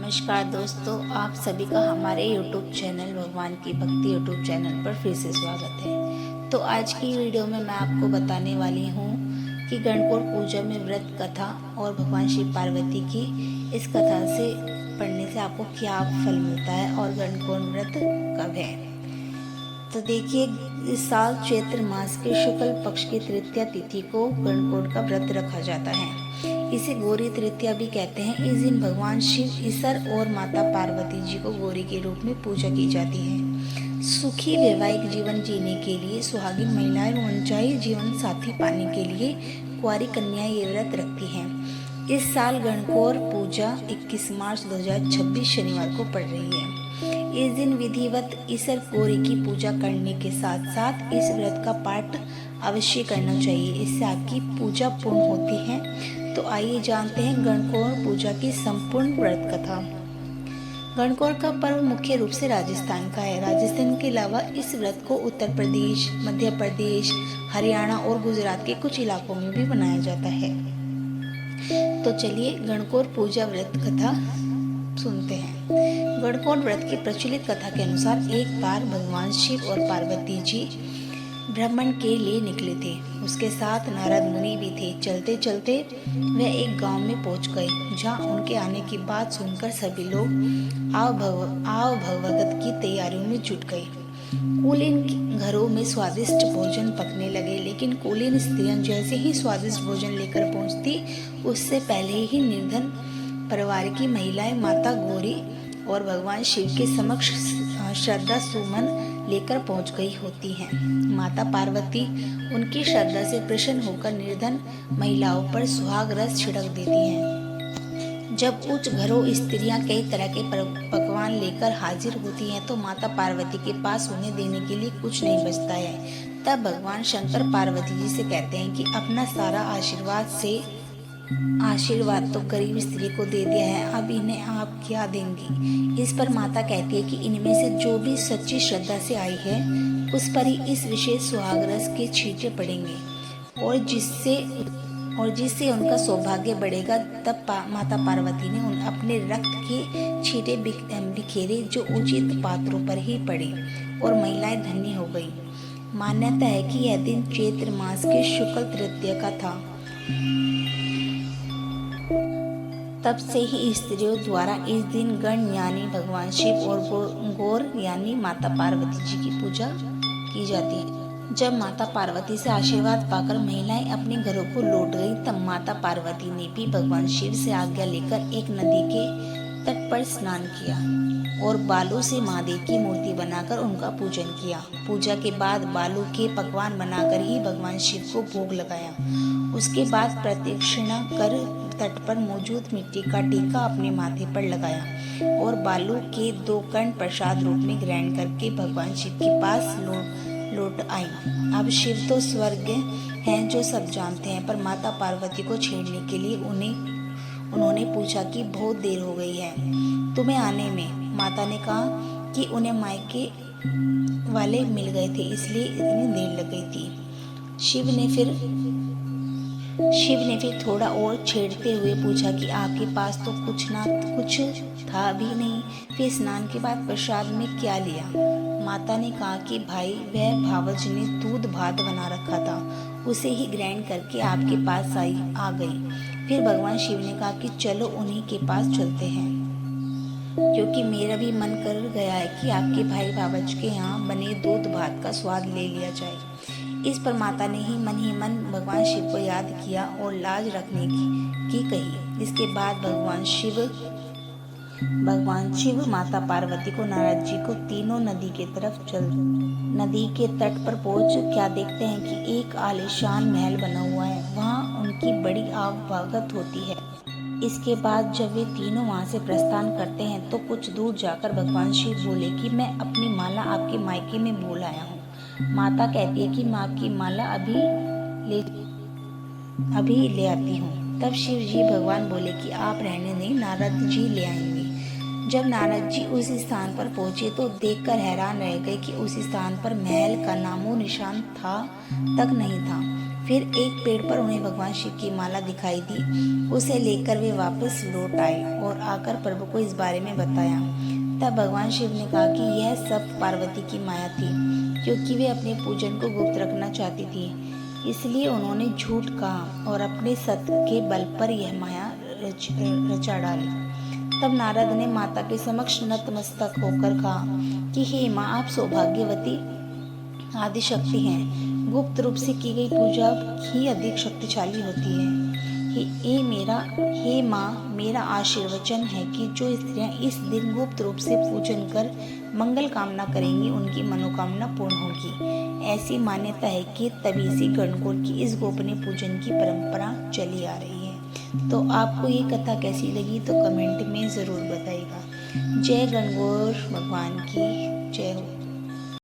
नमस्कार दोस्तों, आप सभी का हमारे YouTube चैनल भगवान की भक्ति YouTube चैनल पर फिर से स्वागत है। तो आज की वीडियो में मैं आपको बताने वाली हूँ कि गणगौर पूजा में व्रत कथा और भगवान शिव पार्वती की इस कथा से पढ़ने से आपको क्या फल मिलता है और गणगौर व्रत कब है। तो देखिए, इस साल चैत्र मास के शुक्ल पक्ष की तृतीया तिथि को गणगौर का व्रत रखा जाता है। इसे गौरी तृतीया भी कहते हैं। इस दिन भगवान शिव, ईश्वर और माता पार्वती जी को गौरी के रूप में पूजा की जाती है। सुखी वैवाहिक जीवन जीने के लिए सुहागिन महिलाएं मनचाही जीवन साथी पाने के लिए कुंवारी कन्याएं ये व्रत रखती हैं। इस साल गणगौर पूजा 21 मार्च 2026 शनिवार को पड़ रही है। इस दिन विधिवत ईश्वर गौरी की पूजा करने के साथ साथ इस व्रत का पाठ अवश्य करना चाहिए। इससे आपकी पूजा पूर्ण होती है। तो आइए जानते हैं गणगौर पूजा की संपूर्ण व्रत कथा। गणगौर का पर्व मुख्य रूप से राजस्थान का है। राजस्थान के अलावा इस व्रत को उत्तर प्रदेश, मध्य प्रदेश, हरियाणा और गुजरात के कुछ इलाकों में भी मनाया जाता है। तो चलिए गणगौर पूजा व्रत कथा सुनते हैं। गणगौर व्रत की प्रचलित कथा के अनुसार एक बार भगवान शिव और पार्वती जी भ्रमण के लिए निकले थे। उसके साथ नारद मुनि भी थे। चलते चलते वे एक गांव में पहुंच गए, जहां उनके आने की बात सुनकर सभी लोग आव भगवत की तैयारियों में जुट गए। कुलीन घरों में स्वादिष्ट भोजन पकने लगे, लेकिन कुलीन स्त्रियां जैसे ही स्वादिष्ट भोजन लेकर पहुंचती, उससे पहले ही निर्धन परिवार की महिलाएं माता गौरी और भगवान शिव के समक्ष श्रद्धा सुमन लेकर पहुंच गई होती हैं। माता पार्वती उनकी श्रद्धा से प्रसन्न होकर निर्धन महिलाओं पर सुहाग रस छिड़क देती हैं। जब उच्च घरों स्त्रियां कई तरह के पकवान लेकर हाजिर होती हैं, तो माता पार्वती के पास उन्हें देने के लिए कुछ नहीं बचता है। तब भगवान शंकर पार्वती जी से कहते हैं कि अपना सारा आशीर्वाद तो गरीब स्त्री को दे दिया है, अब इन्हें आप क्या देंगी। इस पर माता कहती है कि इनमें से जो भी सच्ची श्रद्धा से आई है, उस पर ही इस विशेष सुहाग रस के छींटे पड़ेंगे और जिससे उनका सौभाग्य बढ़ेगा। तब माता पार्वती ने अपने रक्त के छींटे बिखेरे, जो उचित पात्रों पर ही पड़े और महिलाएं धन्य हो गई। मान्यता है कि यह दिन चैत्र मास के शुक्ल तृतीया का था। तब से ही स्त्रियों द्वारा इस दिन गण यानी भगवान शिव और गौर यानी माता पार्वती जी की पूजा की जाती है। जब माता पार्वती से आशीर्वाद पाकर महिलाएं अपने घरों को लौट गई, तब माता पार्वती ने भी भगवान शिव से आज्ञा लेकर एक नदी के तट पर स्नान किया और बालू से महादेव की मूर्ति बनाकर उनका पूजन किया। पूजा के बाद बालू के पकवान बनाकर ही भगवान शिव को भोग लगाया। उसके बाद प्रदक्षिणा कर तट पर मौजूद मिट्टी का टीका अपने माथे पर लगाया और बालू के 2 कण प्रसाद रूप में ग्रहण करके भगवान शिव के पास लौट आई। अब शिव तो स्वर्ग हैं, जो सब जानते हैं, पर माता पार्वती को छेड़ने के लिए उन्होंने पूछा कि बहुत देर हो गई है तुम्हें आने में। माता ने कहा कि उन्हें मायके वाले मिल गए थे, इसलिए इतनी देर लग गई थी। शिव ने फिर थोड़ा और छेड़ते हुए पूछा कि आपके पास तो कुछ था भी नहीं, फिर स्नान के बाद प्रसाद में क्या लिया। माता ने कहा कि भाई, वह भावज ने दूध भात बना रखा था, उसे ही ग्रहण करके आपके पास आ गई। फिर भगवान शिव ने कहा कि चलो उन्हीं के पास चलते हैं, क्योंकि मेरा भी मन कर गया है कि आपके भाई भावज के यहाँ बने दूध भात का स्वाद ले लिया जाए। इस पर माता ने ही मन भगवान शिव को याद किया और लाज रखने की कही। इसके बाद भगवान शिव माता पार्वती को, नारद जी को तीनों नदी के तट पर पहुंच क्या देखते हैं कि एक आलीशान महल बना हुआ है। वहाँ उनकी बड़ी आवभगत होती है। इसके बाद जब वे तीनों वहाँ से प्रस्थान करते हैं, तो कुछ दूर जाकर भगवान शिव बोले कि मैं अपनी माला आपके मायके में भूल आया हूँ। माता कहती है कि मैं आपकी माला अभी ले आती हूँ। तब शिव जी भगवान बोले कि आप रहने दें, नारद जी ले आएंगे। जब नारद जी उस स्थान पर पहुंचे, तो देखकर हैरान रह गए कि उस स्थान पर महल का नामो निशान तक नहीं था। फिर एक पेड़ पर उन्हें भगवान शिव की माला दिखाई दी। उसे लेकर वे वापस लौट आए और आकर प्रभु को इस बारे में बताया। तब भगवान शिव ने कहा कि यह सब पार्वती की माया थी, क्योंकि वे अपने पूजन को गुप्त रखना चाहती थी, इसलिए उन्होंने झूठ कहा और अपने सत्य के बल पर यह माया रचा डाली। तब नारद ने माता के समक्ष नतमस्तक होकर कहा कि हे माँ, आप सौभाग्यवती आदि शक्ति हैं। गुप्त रूप से की गई पूजा ही अधिक शक्तिशाली होती है। हे माँ, मेरा आशीर्वचन है कि जो स्त्रियां इस दिन गुप्त रूप से पूजन कर मंगल कामना करेंगी, उनकी मनोकामना पूर्ण होगी। ऐसी मान्यता है कि तभी से गणगौर की इस गोपनीय पूजन की परंपरा चली आ रही है। तो आपको ये कथा कैसी लगी तो कमेंट में ज़रूर बताइएगा। जय गणगौर भगवान की जय हो।